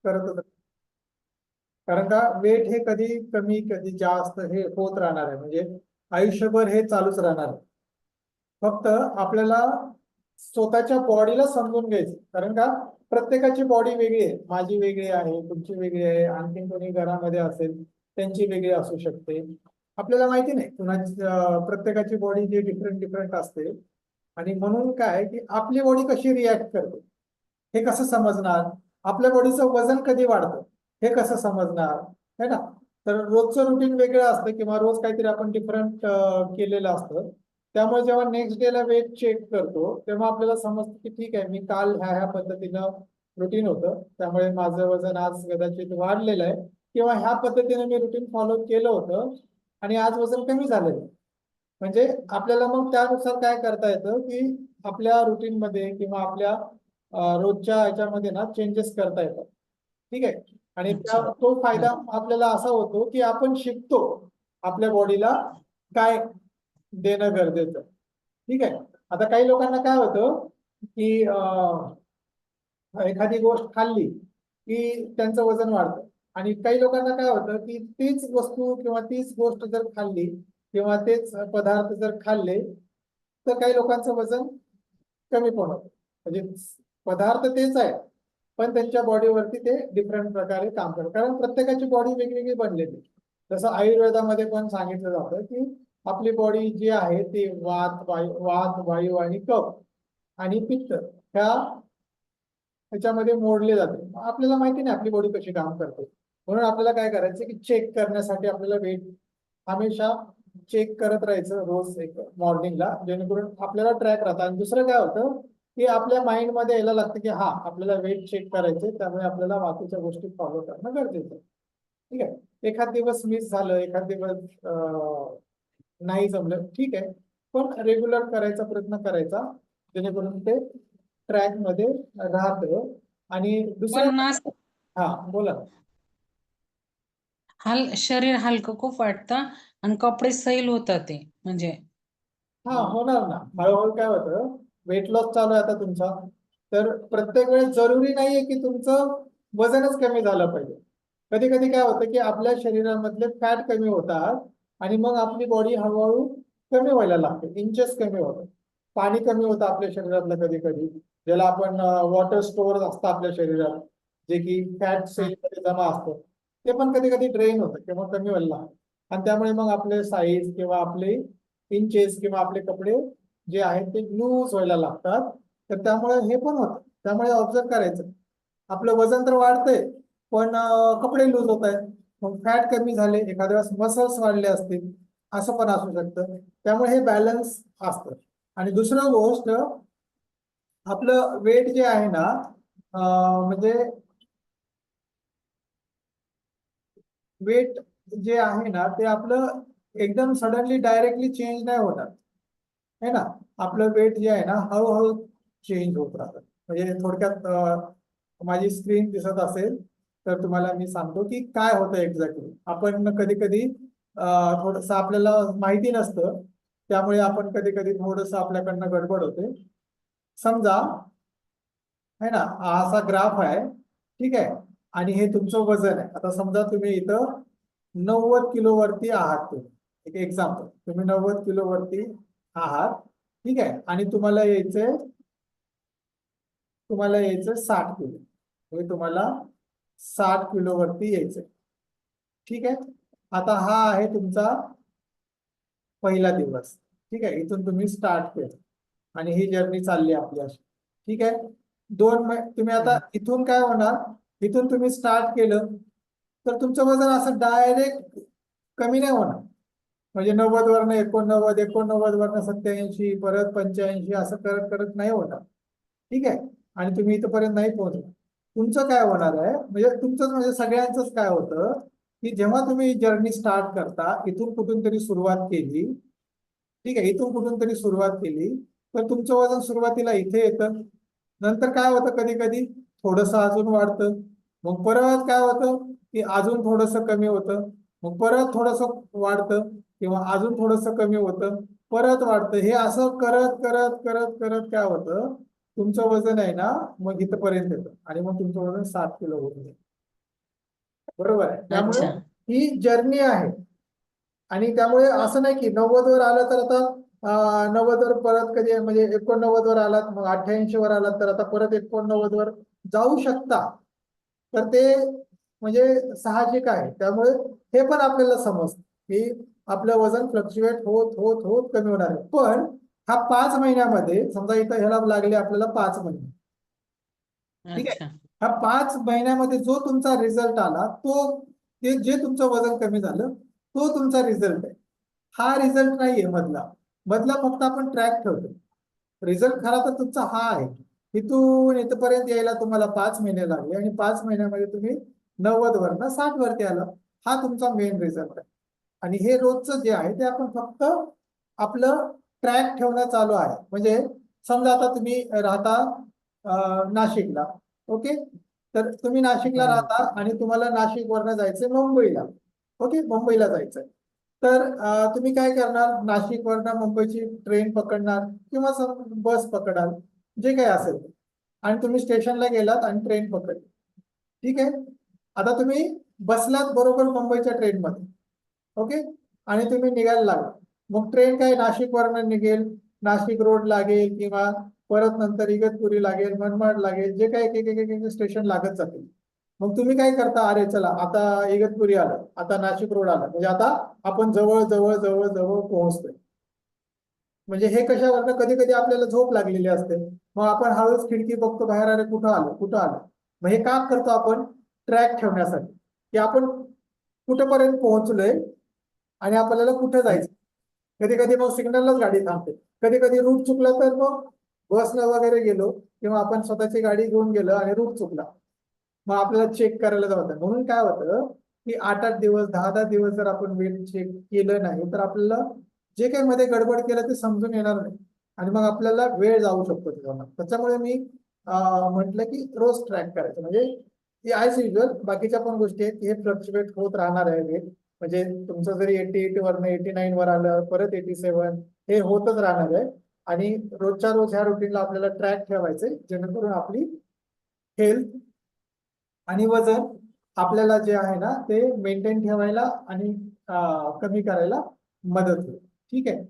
करत. कारण का वेट हे कधी कमी कधी जास्त हे होत राहणार आहे, म्हणजे आयुष्यभर हे चालूच राहणार आहे. फक्त आपल्याला स्वतःच्या बॉडीला समजून घ्यायचं. कारण का प्रत्येकाची बॉडी वेगळी आहे. माझी वेगळी आहे, तुमची वेगळी आहे, आणखीन कोणी घरामध्ये असेल त्यांची वेगळी असू शकते. आपल्याला माहिती नाही कुणाची प्रत्येकाची बॉडी जी डिफरंट डिफरंट असते. आणि म्हणून काय की आपली बॉडी कशी रिॲक्ट करते हे कसं समजणार. आपल्या बॉडीचं वजन कधी वाढतं हे कसं समजणार, है ना. तर रोजचं रुटीन वेगळं असतं किंवा रोज काहीतरी आपण डिफरंट केलेलं असतं. त्यामुळे जेव्हा नेक्स्ट डेला वेट चेक करतो तेव्हा आपल्याला समजतं की ठीक आहे, मी काल ह्या पद्धतीनं रुटीन होतं त्यामुळे माझं वजन आज कदाचित वाढलेलं आहे, किंवा ह्या पद्धतीने मी रुटीन फॉलो केलं होतं आणि आज वजन कमी झालेलं आहे. म्हणजे आपल्याला मग त्यानुसार काय करता येतं की आपल्या रुटीन मध्ये किंवा आपल्या रोजच्या ह्याच्यामध्ये ना चेंजेस करता येतात. ठीक आहे. आणि अच्छा. तो फायदा आपल्याला असा होतो की आपण शिकतो आपल्या बॉडीला काय देणं गरजेचं. ठीक आहे. आता काही लोकांना काय होतं की एखादी गोष्ट खाल्ली की त्यांचं वजन वाढतं. आणि काही लोकांना काय होतं की तीच वस्तू किंवा तीच गोष्ट जर खाल्ली किंवा तेच पदार्थ जर खाल्ले तर काही लोकांचं वजन कमी पण होतं. म्हणजे पदार्थ तेच आहे पण त्यांच्या बॉडीवरती ते डिफरंट प्रकारे काम करतात. कारण प्रत्येकाची बॉडी वेगवेगळी बनलेली. जसं आयुर्वेदामध्ये पण सांगितलं जातं की आपली बॉडी जी आहे ती वात वायू आणि कफ आणि पित्त ह्या ह्याच्यामध्ये मोडले जाते. आपल्याला माहिती नाही आपली बॉडी कशी काम करते. म्हणून आपल्याला काय करायचं की चेक करण्यासाठी आपल्याला वेट हमेशा चेक करत राहायचं रोज एक मॉर्निंगला, जेणेकरून आपल्याला ट्रॅक राहतं. आणि दुसरं काय होतं की आपल्या माइंड मध्ये यायला लागतं की हा आपल्याला वेट चेक करायचे, त्यामुळे आपल्याला बाकीच्या गोष्टी फॉलो करणं गरजेचं आहे. ठीक आहे. एखाद दिवस मिस झालं, एखाद दिवस नाही जमलं, ठीक आहे, पण रेग्युलर करायचा प्रयत्न करायचा जेणेकरून ते ट्रॅक मध्ये राहतं. आणि दुसरं पण हा बोला. शरीर हलकं खूप वाटतं आणि कपडे सैल होतात ते म्हणजे. हा होणार ना. हळूहळू काय होतं, वेट लॉस चालू आहे आता तुमचा, तर प्रत्येक वेळेस जरुरी नाहीये की तुमचं वजनच कमी झालं पाहिजे. कधी कधी काय होतं की आपल्या शरीरामधले फॅट कमी होतात आणि मग आपली बॉडी हळूहळू कमी व्हायला लागते, इंचेस कमी होतं. पाणी कमी होतं आपल्या शरीरातलं कधी कधी, ज्याला आपण वॉटर स्टोअर असतं आपल्या शरीरात, जे की फॅट सेलमध्ये जमा असतं, ते पण कधी कधी ड्रेन होतं किंवा कमी व्हायला लागतं. आणि त्यामुळे मग आपले साईज किंवा आपले इंचेस किंवा आपले कपडे जे आहेत ते लूज व्हायला लागतात. तर त्यामुळे हे पण होतं. त्यामुळे ऑब्झर्व करायचं, आपलं वजन तर वाढतंय पण कपडे लूज होत आहेत. मग फॅट कमी झाले, एखाद्या वेळेस मसल्स वाढले असतील, असं पण असू शकतं. त्यामुळे हे बॅलन्स असतं. आणि दुसरं गोष्ट, आपलं वेट जे आहे ना म्हणजे वेट जे आहे ना ते आपलं एकदम सडनली डायरेक्टली चेंज नाही होणार, है ना. आपलं वेट जे आहे ना हळूहळू चेंज होत राहतं. म्हणजे थोडक्यात माझी स्क्रीन दिसत असेल तर तुम्हाला मी सांगतो की काय होतं एक्झॅक्टली. आपण कधी कधी थोडस आपल्याला माहिती नसतं, त्यामुळे आपण कधी कधी थोडस आपल्याकडनं गडबड होते. समजा, है ना, हा असा ग्राफ आहे, ठीक आहे, आणि हे तुमचं वजन आहे. आता समजा तुम्ही इथं 90 किलो वरती आहात. तुम्ही एक एक्झाम्पल, तुम्ही 90 किलो वरती आहात, ठीक आहे, आणि तुम्हाला यायचं 60 किलो, म्हणजे तुम्हाला 60 किलो वरती यायचं. ठीक आहे. आता हा आहे तुमचा पहिला दिवस. ठीक आहे, इथून तुम्ही स्टार्ट केलं आणि ही जर्नी चालली आपली अशी. ठीक आहे. तुम्ही आता इथून काय होणार, इथून तुम्ही स्टार्ट केलं तर तुमचं वजन असं डायरेक्ट कमी नाही होणार. म्हणजे 90 वरनं 89, 89 वरनं 87, परत 85, असं करत करत नाही होणार. ठीक आहे. आणि तुम्ही इथपर्यंत नाही पोहोचला. तुमचं काय होणार आहे, म्हणजे तुमचंच म्हणजे सगळ्यांचंच काय होतं की जेव्हा तुम्ही जर्नी स्टार्ट करता, इथून कुठून तरी सुरुवात केली, ठीक आहे, इथून कुठून तरी सुरुवात केली तर तुमचं वजन सुरुवातीला इथे येतं. नंतर काय होतं, कधी कधी थोडंसं अजून वाढतं, मग परत काय होतं की अजून थोडंसं कमी होतं, मग परत थोडंसं वाढतं, किंवा अजून थोडंसं कमी होतं, परत वाढतं. हे असं करत करत करत करत काय होतं, तुमचं वजन आहे ना मग इथपर्यंत येतं आणि मग तुमचं वजन 60 किलो होतं. बरोबर आहे. त्यामुळे अच्छा. ही जर्नी आहे. आणि त्यामुळे असं नाही की 90 वर आलं तर आता 90 वर परत कधी म्हणजे 89 वर आलात, मग 88 वर आलात तर आता परत 89 वर जाऊ शकता. तर ते म्हणजे साहजिक आहे. त्यामुळे हे पण आपल्याला समजतं की आपलं वजन फ्लक्च्युएट होत होत होत कमी होणार आहे. पण हा 5 महिन्यामध्ये समजा इथं ह्याला लागले आपल्याला 5 महिने. ठीक आहे. अच्छा. ह्या 5 महिन्यामध्ये जो तुमचा रिझल्ट आला तो, ते जे तुमचं वजन कमी झालं तो तुमचा रिझल्ट आहे. हा रिझल्ट नाहीये मधला. मधला फक्त आपण ट्रॅक ठेवतो. रिझल्ट खरा तर तुमचा हा आहे. इथून इथपर्यंत यायला तुम्हाला 5 महिने लागले आणि 5 महिन्यामध्ये तुम्ही 90 वरनं 60 वरती आला. हा तुमचा मेन रिझल्ट आहे. आणि हे रोजचं जे आहे ते आपण फक्त आपलं ट्रॅक ठेवणं चालू आहे. म्हणजे समजा आता तुम्ही राहता नाशिकला. ओके. तर तुम्ही नाशिकला बरोबर. राहता आणि तुम्हाला नाशिक वरनं जायचंय मुंबईला. ओके. मुंबईला जायचंय. तर तुम्ही काय करणार, नाशिक वरनं मुंबईची ट्रेन पकडणार किंवा बस पकडाल, जे काही असेल ते. आणि तुम्ही स्टेशनला गेलात आणि ट्रेन पकडली. ठीक आहे. आता तुम्ही बसलात बरोबर मुंबईच्या ट्रेनमध्ये. ओके. आणि तुम्ही निघायला लागला. मग ट्रेन काय नाशिक वरनं निघेल, नाशिक रोड लागेल किंवा परत नंतर इगतपुरी लागेल, मनमाड लागेल, जे काही एक एक एक स्टेशन लागत जातील. मग तुम्ही काय करता, अरे चला आता इगतपुरी आलं, आता नाशिक रोड आलं, म्हणजे आता आपण जवळ जवळ जवळ जवळ पोहोचतोय. म्हणजे हे कशावरनं, कधी कधी आपल्याला झोप लागलेली असते. मग आपण हळूच खिडकी बघतो बाहेर, अरे कुठं आलं कुठं आलं. मग हे का करतो आपण, ट्रॅक ठेवण्यासाठी की आपण कुठेपर्यंत पोहोचलोय आणि आपल्याला कुठे जायचं. कधी कधी मग सिग्नललाच गाडी थांबते. कधी कधी रूट चुकला तर मग बसनं वगैरे गेलो किंवा आपण स्वतःची गाडी घेऊन गेलो आणि रूट चुकला, मग आपल्याला चेक करायला जावं. म्हणून काय होतं की 8-8 दिवस 10-10 दिवस जर आपण वेट चेक केलं नाही तर आपल्याला जे काही मध्ये गडबड केलं ते समजून येणार नाही आणि मग आपल्याला वेळ जाऊ शकतो त्याच्यामध्ये. त्याच्यामुळे मी म्हटलं की रोज ट्रॅक करायचं. म्हणजे ॲज युजल बाकीच्या पण गोष्टी आहेत, हे फ्लक्च्युएट होत राहणार आहे वेट. म्हणजे तुमचं जरी 88 वरनं 89 वर आलं, परत 87, हे होतच राहणार आहे. आणि रोजच्या रोज ह्या रुटीनला आपल्याला ट्रॅक ठेवायचंय, जेणेकरून आपली हेल्थ आणि वजन आपल्याला जे आहे ना ते मेंटेन ठेवायला आणि कमी करायला मदत होईल. ठीक आहे.